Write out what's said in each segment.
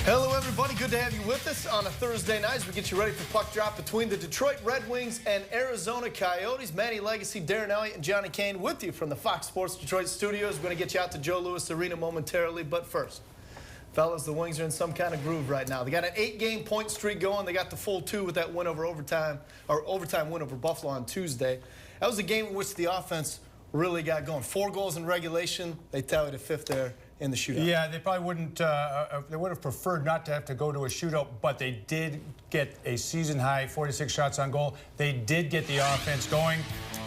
Hello, everybody. Good to have you with us on a Thursday night as we get you ready for puck drop between the Detroit Red Wings and Arizona Coyotes. Manny Legacy, Darren Elliott, and Johnny Kane with you from the Fox Sports Detroit studios. We're going to get you out to Joe Louis Arena momentarily, but first, fellas, the Wings are in some kind of groove right now. They got an 8-game point streak going. They got the full 2 with that win over overtime win over Buffalo on Tuesday. That was a game in which the offense really got going. 4 goals in regulation. They tallied a 5th there in the shootout. Yeah, they probably wouldn't, they would have preferred not to have to go to a shootout, but they did get a season-high 46 shots on goal. They did get the offense going,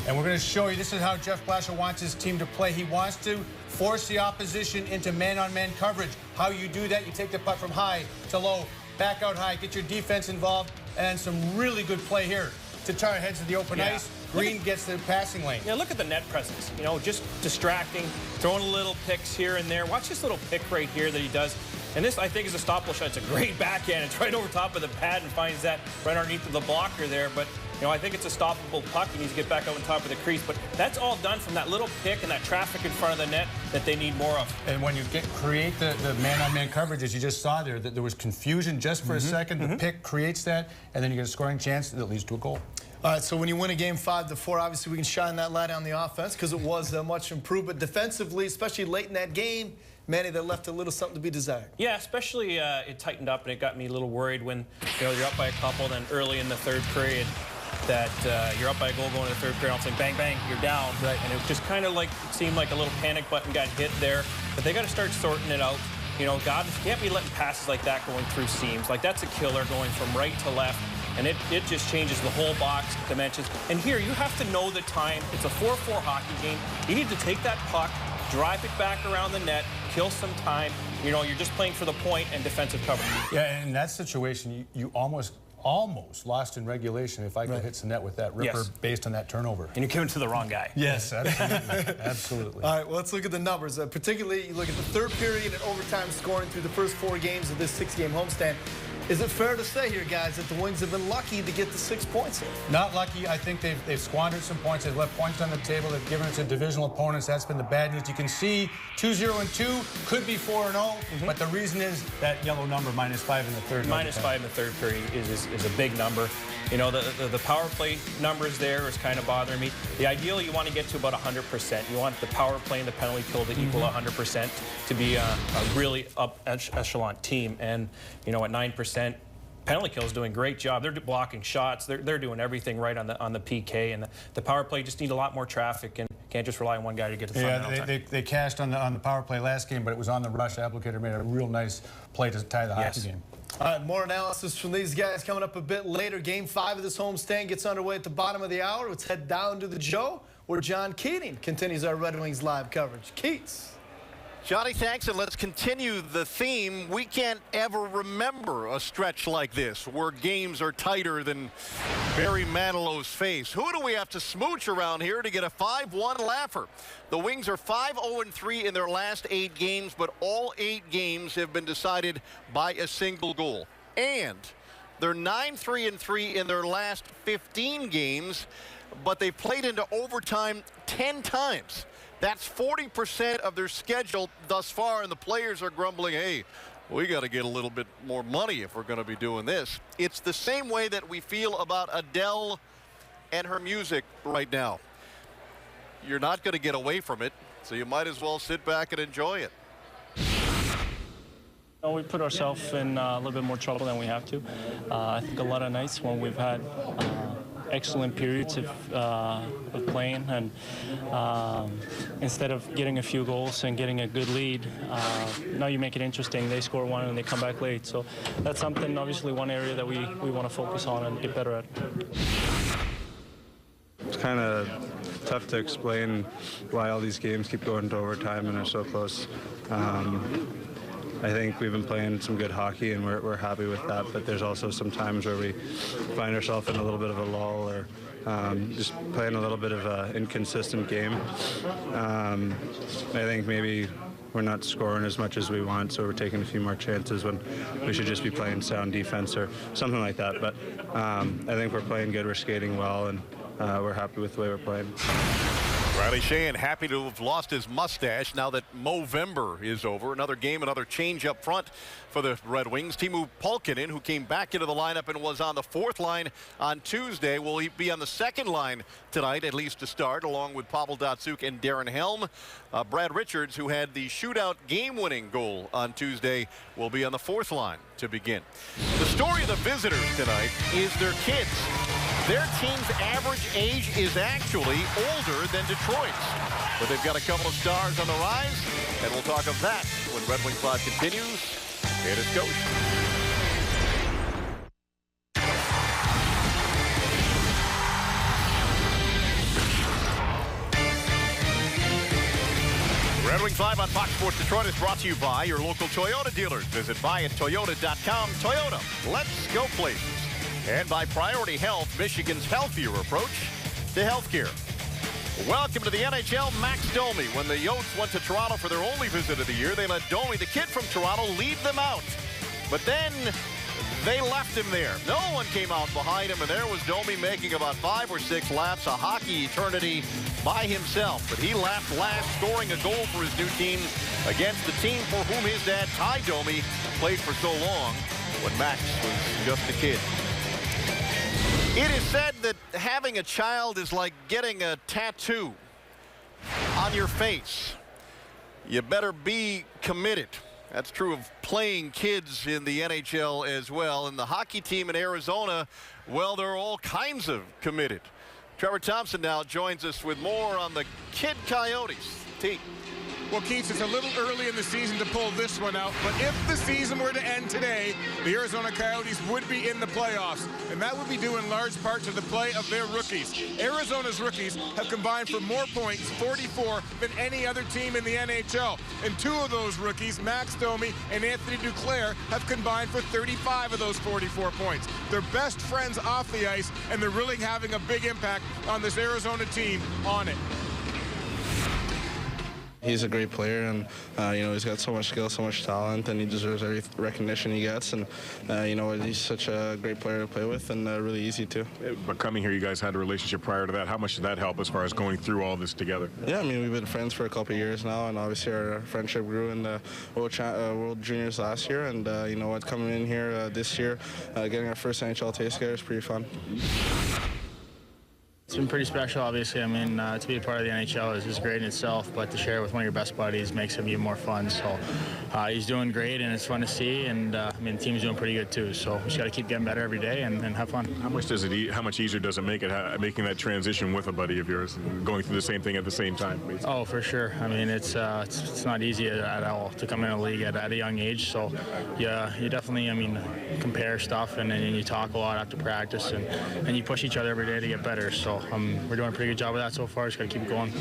and we're going to show you, this is how Jeff Blashill wants his team to play. He wants to force the opposition into man-on-man coverage. How you do that, you take the puck from high to low, back out high, get your defense involved, and some really good play here. Tatar heads to the open ice. Green gets the passing lane. Yeah, look at the net presence. You know, just distracting, throwing little picks here and there. Watch this little pick right here that he does. And this, I think, is a stop-goal shot. It's a great backhand. It's right over top of the pad and finds that right underneath of the blocker there. But, you know, I think it's a stoppable puck. He needs to get back out on top of the crease. But that's all done from that little pick and that traffic in front of the net that they need more of. And when you create the man-on-man coverage, as you just saw there, that there was confusion just for a second. The pick creates that, and then you get a scoring chance that leads to a goal. All right, so when you win a game 5-4, obviously we can shine that light on the offense because it was much improved. But defensively, especially late in that game, Manny, that left a little something to be desired. Yeah, especially it tightened up, and it got me a little worried when, you know, you're up by a couple, then early in the 3rd period that you're up by a goal going into the 3rd period, all of a sudden, bang, bang, you're down. Right. And it just kind of like seemed like a little panic button got hit there. But they got to start sorting it out. You know, God, you can't be letting passes like that going through seams. Like, that's a killer going from right to left. And it just changes the whole box dimensions. And here, you have to know the time. It's a 4-4 hockey game. You need to take that puck, drive it back around the net, kill some time. You know, you're just playing for the point and defensive coverage. Yeah, in that situation, you almost lost in regulation if Eichel hits the net with that ripper based on that turnover. And you're giving it to the wrong guy. Yes, absolutely. Absolutely. All right, well, let's look at the numbers. Particularly, you look at the 3rd period and overtime scoring through the first 4 games of this 6-game homestand. Is it fair to say here, guys, that the Wings have been lucky to get the 6 points here? Not lucky. I think they've squandered some points. They've left points on the table. They've given it to divisional opponents. That's been the bad news. You can see 2-0-2 could be 4-0, but the reason is that yellow number, -5 in the 3rd. -5 in the 3rd period is a big number. You know, the power play numbers there is kind of bothering me. The ideal, you want to get to about 100%. You want the power play and the penalty kill to equal 100% to be a really up echelon team. And, you know, at 9%, penalty kill is doing a great job. They're blocking shots. They're doing everything right on the PK. And the power play just need a lot more traffic and can't just rely on one guy to get to the front. Yeah, they cashed on the power play last game, but it was on the rush. Applicator made a real nice play to tie the hockey game. All right, more analysis from these guys coming up a bit later. Game 5 of this homestand gets underway at the bottom of the hour. Let's head down to the Joe, where John Keating continues our Red Wings live coverage. Keats. Johnny, thanks, and let's continue the theme. We can't ever remember a stretch like this where games are tighter than Barry Manilow's face. Who do we have to smooch around here to get a 5-1 laugher? The Wings are 5-0-3 in their last 8 games, but all 8 games have been decided by a single goal. And they're 9-3-3 in their last 15 games, but they've played into overtime 10 times. That's 40% of their schedule thus far, and the players are grumbling, hey, we got to get a little bit more money if we're going to be doing this. It's the same way that we feel about Adele and her music right now. You're not going to get away from it, so you might as well sit back and enjoy it. We put ourselves in a little bit more trouble than we have to. I think a lot of nights when we've had excellent periods of playing, and instead of getting a few goals and getting a good lead, now you make it interesting. They score one and they come back late. So that's something, obviously, one area that we want to focus on and get better at. It's kind of tough to explain why all these games keep going to overtime and are so close. I think we've been playing some good hockey, and we're happy with that, but there's also some times where we find ourselves in a little bit of a lull, or just playing a little bit of an inconsistent game. I think maybe we're not scoring as much as we want, so we're taking a few more chances when we should just be playing sound defense or something like that. But I think we're playing good, we're skating well, and we're happy with the way we're playing. Riley Sheahan happy to have lost his mustache now that Movember is over. Another game, another change up front for the Red Wings. Teemu Pulkkinen, who came back into the lineup and was on the fourth line on Tuesday, will he be on the second line tonight, at least to start, along with Pavel Datsyuk and Darren Helm. Brad Richards, who had the shootout game-winning goal on Tuesday, will be on the fourth line to begin. The story of the visitors tonight is their kids. Their team's average age is actually older than Detroit's. But they've got a couple of stars on the rise, and we'll talk of that when Red Wings Live continues. Here it goes. Red Wings Live on Fox Sports Detroit is brought to you by your local Toyota dealers. Visit buyattoyota.com. Toyota, let's go places. And by Priority Health, Michigan's healthier approach to healthcare. Welcome to the NHL, Max Domi. When the Yotes went to Toronto for their only visit of the year, they let Domi, the kid from Toronto, lead them out. But then they left him there. No one came out behind him, and there was Domi making about 5 or 6 laps, a hockey eternity by himself. But he lapped last, scoring a goal for his new team against the team for whom his dad, Ty Domi, played for so long when Max was just a kid. It is said that having a child is like getting a tattoo on your face. You better be committed. That's true of playing kids in the NHL as well. And the hockey team in Arizona, well, they're all kinds of committed. Trevor Thompson now joins us with more on the Kid Coyotes. T. Well, Keith, it's a little early in the season to pull this one out, but if the season were to end today, the Arizona Coyotes would be in the playoffs, and that would be due in large part to the play of their rookies. Arizona's rookies have combined for more points, 44, than any other team in the NHL, and 2 of those rookies, Max Domi and Anthony Duclair, have combined for 35 of those 44 points. They're best friends off the ice, and they're really having a big impact on this Arizona team on it. He's a great player, and he's got so much skill, so much talent, and he deserves every recognition he gets. And he's such a great player to play with, and really easy too. But coming here, you guys had a relationship prior to that. How much did that help as far as going through all this together? Yeah, I mean, we've been friends for a couple of years now, and obviously our friendship grew in the World Juniors last year. And coming in here this year, getting our first NHL taste together is pretty fun. It's been pretty special, obviously. I mean, to be a part of the NHL is great in itself, but to share it with one of your best buddies makes it even more fun. So he's doing great, and it's fun to see. And the team's doing pretty good too. So we just got to keep getting better every day and have fun. How much easier does it make it making that transition with a buddy of yours and going through the same thing at the same time? Basically? Oh, for sure. I mean, it's not easy at all to come in a league at a young age. So yeah, you definitely, compare stuff, and then you talk a lot after practice, and you push each other every day to get better. So we're doing a pretty good job of that so far. Just got to keep going.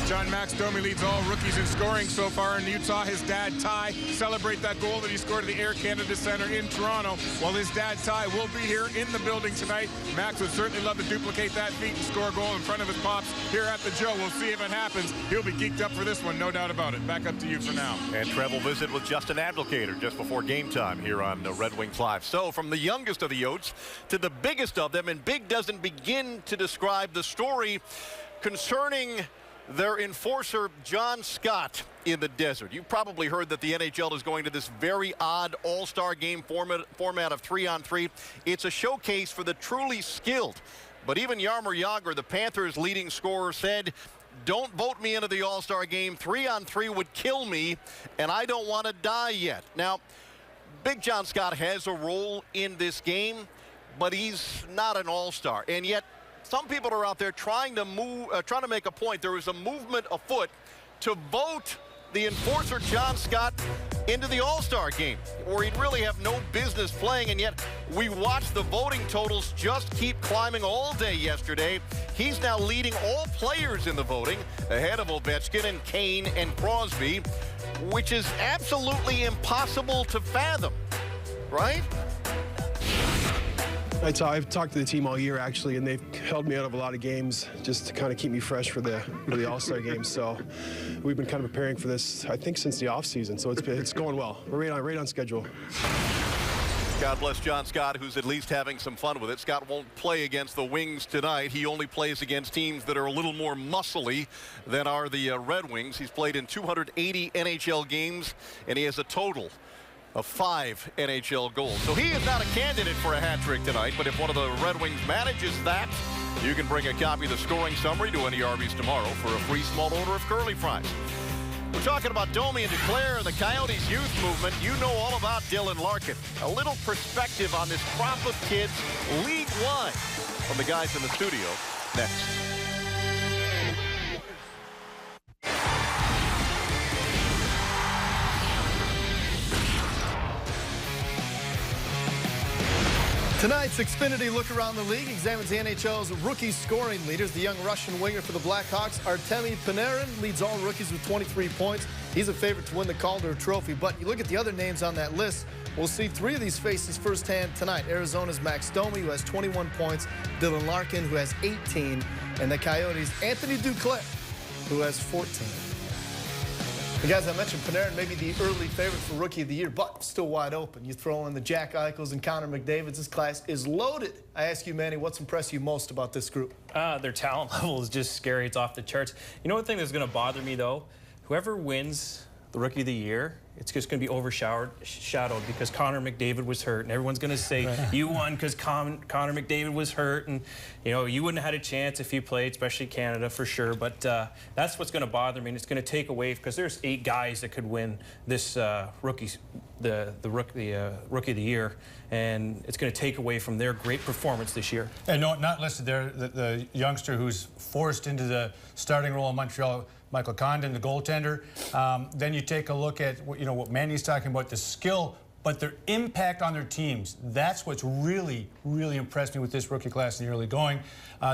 John, Max Domi leads all rookies in scoring so far in Utah. His dad, Ty, celebrate that goal that he scored at the Air Canada Center in Toronto. While his dad, Ty, will be here in the building tonight. Max would certainly love to duplicate that feat and score a goal in front of his pops here at the Joe. We'll see if it happens. He'll be geeked up for this one, no doubt about it. Back up to you for now. And Trev will visit with Justin Advocator just before game time here on Red Wings Live. So from the youngest of the Yotes to the biggest of them, and big doesn't begin to describe the story concerning their enforcer, John Scott, in the desert. You've probably heard that the NHL is going to this very odd all-star game format of 3-on-3. It's a showcase for the truly skilled. But even Jaromir Jagr, the Panthers' leading scorer, said, "Don't vote me into the all-star game. 3-on-3 would kill me, and I don't want to die yet." Now, Big John Scott has a role in this game, but he's not an all-star. And yet, some people are out there trying to make a point. There is a movement afoot to vote the enforcer John Scott into the All-Star game, where he'd really have no business playing, and yet we watched the voting totals just keep climbing all day yesterday. He's now leading all players in the voting, ahead of Ovechkin and Kane and Crosby, which is absolutely impossible to fathom, right? I've talked to the team all year, actually, and they've held me out of a lot of games just to kind of keep me fresh for the All-Star game. So we've been kind of preparing for this, I think, since the off season. So it's going well. We're right on schedule. God bless John Scott, who's at least having some fun with it. Scott won't play against the Wings tonight. He only plays against teams that are a little more muscly than are the Red Wings. He's played in 280 NHL games, and he has a total of 5 NHL goals. So he is not a candidate for a hat trick tonight, but if one of the Red Wings manages that, you can bring a copy of the scoring summary to any Arby's tomorrow for a free small order of curly fries. We're talking about Domi and DeClaire, the Coyotes youth movement. You know all about Dylan Larkin. A little perspective on this crop of kids league-wide from the guys in the studio next. Tonight's Xfinity look around the league examines the NHL's rookie scoring leaders. The young Russian winger for the Blackhawks, Artemi Panarin, leads all rookies with 23 points. He's a favorite to win the Calder Trophy. But you look at the other names on that list, we'll see 3 of these faces firsthand tonight. Arizona's Max Domi, who has 21 points, Dylan Larkin, who has 18, and the Coyotes' Anthony Duclair, who has 14. And guys, I mentioned Panarin may be the early favorite for Rookie of the Year, but still wide open. You throw in the Jack Eichels and Connor McDavids. This class is loaded. I ask you, Manny, what's impressed you most about this group? Their talent level is just scary. It's off the charts. You know one thing that's going to bother me, though? Whoever wins the Rookie of the Year, it's just going to be overshadowed because Connor McDavid was hurt, and everyone's going to say you won because Connor McDavid was hurt, and you know you wouldn't have had a chance if you played, especially Canada for sure. But that's what's going to bother me, and it's going to take away because there's 8 guys that could win this Rookie of the Year, and it's going to take away from their great performance this year. And no, not listed there, the youngster who's forced into the starting role in Montreal, Michael Condon, the goaltender. Then you take a look at what Manny's talking about, the skill, but their impact on their teams. That's what's really, really impressed me with this rookie class in the early going.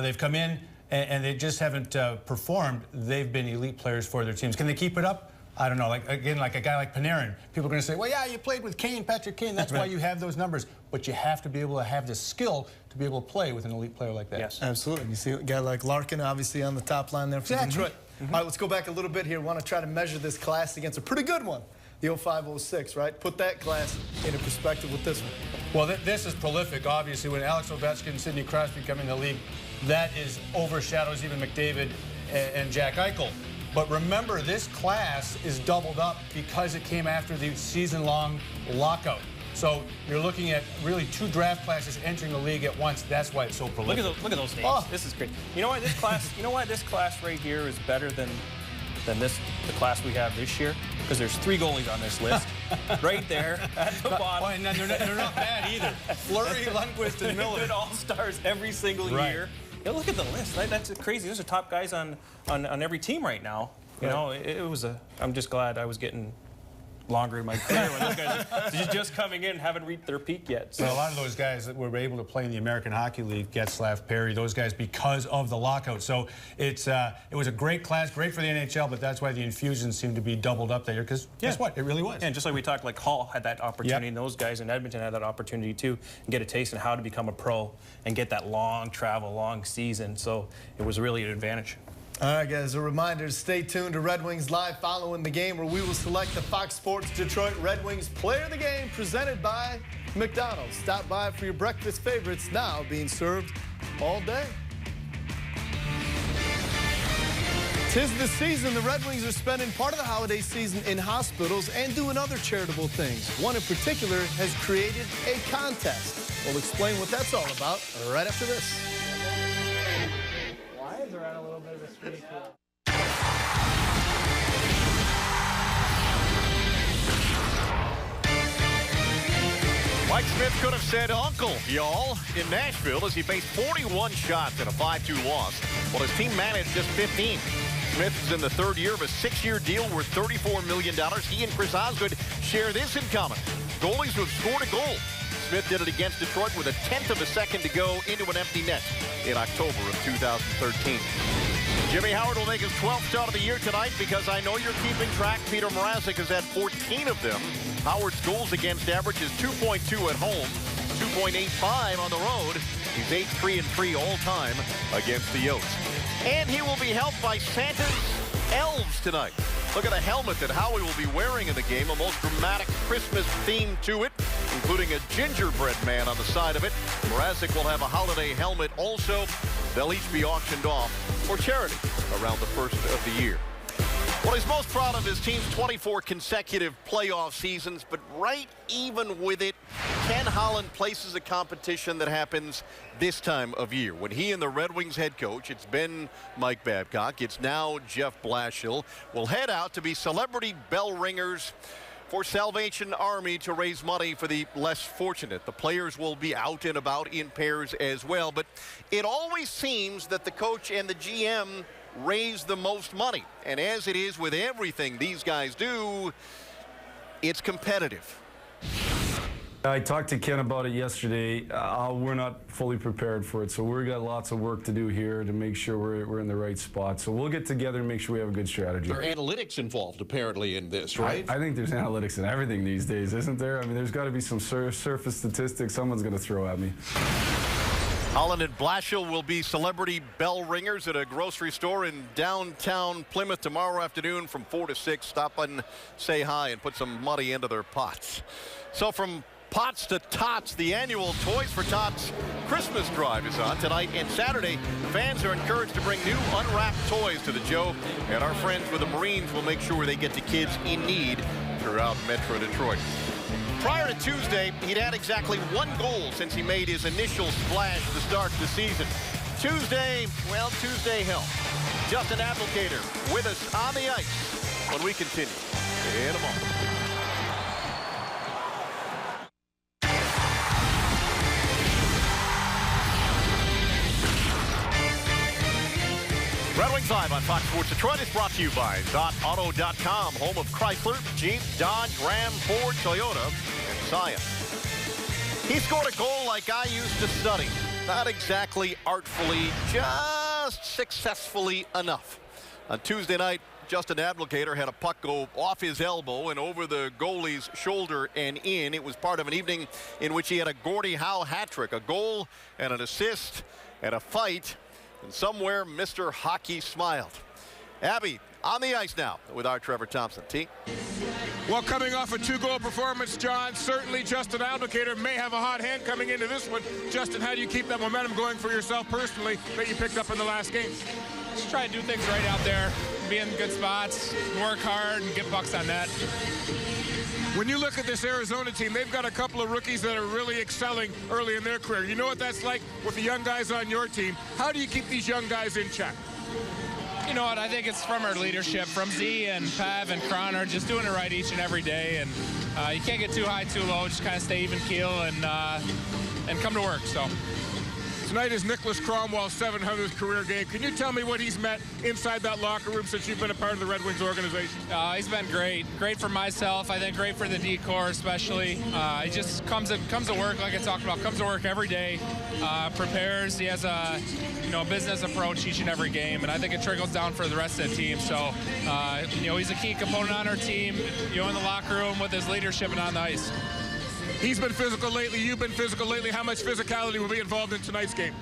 They've come in and they just haven't performed. They've been elite players for their teams. Can they keep it up? I don't know. Like a guy like Panarin, people are going to say, well, yeah, you played with Patrick Kane. That's why you have those numbers. But you have to be able to have the skill to be able to play with an elite player like that. Yes, absolutely. You see a guy like Larkin, obviously on the top line there for Detroit. All right, let's go back a little bit here. We want to try to measure this class against a pretty good one, the 05-06, right? Put that class into perspective with this one. Well, this is prolific, obviously. When Alex Ovechkin and Sidney Crosby come in the league, that overshadows even McDavid and Jack Eichel. But remember, this class is doubled up because it came after the season-long lockout. So you're looking at really 2 draft classes entering the league at once. That's why it's so prolific. Look at those names. Oh. This is great. You know why this class? You know why this class right here is better than the class we have this year? Because there's 3 goalies on this list, right there at the bottom. And they're not bad either. Fleury, Lundqvist, and Miller. Good all-stars every single year. Yeah, look at the list. That's crazy. Those are top guys on every team right now. You know, I'm just glad I was getting longer in my career when those guys are just coming in and haven't reached their peak yet. So a lot of those guys that were able to play in the American Hockey League, Getzlaf, Perry, those guys because of the lockout. So it was a great class, great for the NHL, but that's why the infusions seem to be doubled up there because guess what? It really was. And just like we talked, like Hall had that opportunity, and those guys in Edmonton had that opportunity too, and get a taste of how to become a pro and get that long travel, long season. So it was really an advantage. All right, guys, a reminder, stay tuned to Red Wings Live following the game where we will select the Fox Sports Detroit Red Wings Player of the Game presented by McDonald's. Stop by for your breakfast favorites now being served all day. 'Tis the season. The Red Wings are spending part of the holiday season in hospitals and doing other charitable things. One in particular has created a contest. We'll explain what that's all about right after this. Are at a little bit of a streak here. Mike Smith could have said uncle, y'all, in Nashville as he faced 41 shots in a 5-2 loss, while his team managed just 15. Smith is in the 3rd year of a 6-year deal worth $34 million. He and Chris Osgood share this in common: goalies who have scored a goal. Smith did it against Detroit with a 1/10 of a second to go into an empty net in October of 2013. Jimmy Howard will make his 12th shot of the year tonight because I know you're keeping track. Peter Mrazek has had 14 of them. Howard's goals against average is 2.2 at home, 2.85 on the road. He's 8-3-3 all time against the Yotes. And he will be helped by Santa's elves tonight. Look at the helmet that Howie will be wearing in the game, a most dramatic Christmas theme to it. including a gingerbread man on the side of it. Mrazek will have a holiday helmet also. They'll each be auctioned off for charity around the first of the year. What he's most proud of his team's 24 consecutive playoff seasons, but right even with it, Ken Holland places a competition that happens this time of year. When he and the Red Wings head coach, it's been Mike Babcock, it's now Jeff Blashill, will head out to be celebrity bell ringers for Salvation Army to raise money for the less fortunate. The players will be out and about in pairs as well, but it always seems that the coach and the GM raise the most money. And as it is with everything these guys do, it's competitive. I talked to Ken about it yesterday. We're not fully prepared for it, so we've got lots of work to do here to make sure we're in the right spot. So we'll get together and make sure we have a good strategy. There are analytics involved, apparently, in this, right? I think there's analytics in everything these days, isn't there? I mean, there's got to be some surface statistics someone's going to throw at me. Holland and Blashill will be celebrity bell ringers at a grocery store in downtown Plymouth tomorrow afternoon from 4 to 6. Stop and say hi and put some money into their pots. So from pots to tots, the annual Toys for Tots Christmas drive is on tonight and Saturday. Fans are encouraged to bring new unwrapped toys to the Joe, and our friends with the Marines will make sure they get to kids in need throughout Metro Detroit. Prior to Tuesday, he'd had exactly 1 goal since he made his initial splash to start the season. Tuesday, well, Tuesday helped. Justin Applicator with us on the ice when we continue in a moment. Red Wings Live on Fox Sports Detroit is brought to you by DotAuto.com, home of Chrysler, Jeep, Dodge, Ram, Ford, Toyota, and Scion. He scored a goal like I used to study. Not exactly artfully, just successfully enough. On Tuesday night, Justin Applicator had a puck go off his elbow and over the goalie's shoulder and in. It was part of an evening in which he had a Gordie Howe hat trick, a goal and an assist and a fight. And somewhere, Mr. Hockey smiled. Abby, on the ice now with our Trevor Thompson. T. Well, coming off a 2-goal performance, John, certainly Justin Applicator may have a hot hand coming into this one. Justin, how do you keep that momentum going for yourself personally that you picked up in the last game? Just try to do things right out there, be in good spots, work hard, and get pucks on net. When you look at this Arizona team, they've got a couple of rookies that are really excelling early in their career. You know what that's like with the young guys on your team. How do you keep these young guys in check? You know what, I think it's from our leadership, from Z and Pav and Croner, just doing it right each and every day. And you can't get too high, too low, just kind of stay even keel and come to work. So. Tonight is Nicholas Cromwell's 700th career game. Can you tell me what he's meant inside that locker room since you've been a part of the Red Wings organization? He's been great. Great for myself. I think great for the D-Corps especially. He just comes to work, like I talked about, comes to work every day, prepares. He has a business approach each and every game, and I think it trickles down for the rest of the team. So, he's a key component on our team, in the locker room with his leadership and on the ice. He's been physical lately. You've been physical lately. How much physicality will be involved in tonight's game?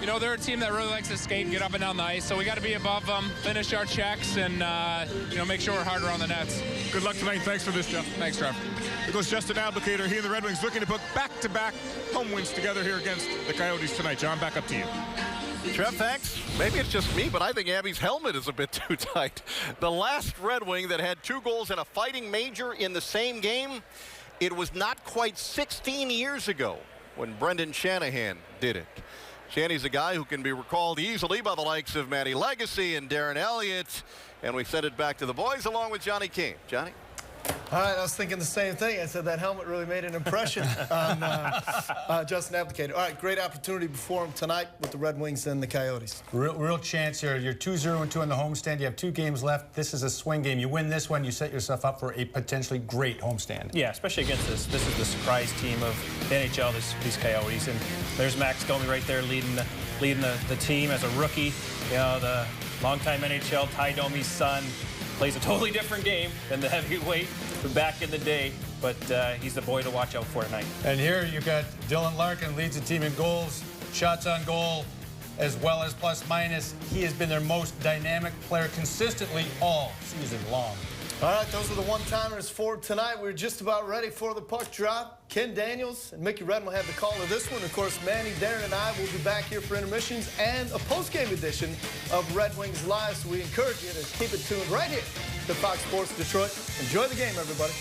They're a team that really likes to skate and get up and down the ice, so we got to be above them, finish our checks, and make sure we're harder on the nets. Good luck tonight. Thanks for this, Jeff. Thanks, Trev. Here goes Justin Applicator. He and the Red Wings looking to put back-to-back home wins together here against the Coyotes tonight. John, back up to you. Trev, thanks. Maybe it's just me, but I think Abby's helmet is a bit too tight. The last Red Wing that had 2 goals and a fighting major in the same game, it was not quite 16 years ago when Brendan Shanahan did it. Shanny's a guy who can be recalled easily by the likes of Matty Legacy and Darren Elliott. And we send it back to the boys along with Johnny Kane. Johnny? All right, I was thinking the same thing. I said that helmet really made an impression on Justin Applicator. All right, great opportunity before him tonight with the Red Wings and the Coyotes. Real chance here. You're 2-0-2 on the homestand. You have 2 games left. This is a swing game. You win this one, you set yourself up for a potentially great homestand. Yeah, especially against this. This is the surprise team of the NHL, these Coyotes. And there's Max Domi right there leading the team as a rookie. The longtime NHL, Ty Domi's son. Plays a totally different game than the heavyweight from back in the day, but he's the boy to watch out for tonight. And here you got Dylan Larkin leads the team in goals, shots on goal, as well as plus minus. He has been their most dynamic player consistently all season long. All right, those are the one-timers for tonight. We're just about ready for the puck drop. Ken Daniels and Mickey Redden will have the call of this one. Of course, Manny, Darren, and I will be back here for intermissions and a post-game edition of Red Wings Live. So we encourage you to keep it tuned right here to Fox Sports Detroit. Enjoy the game, everybody.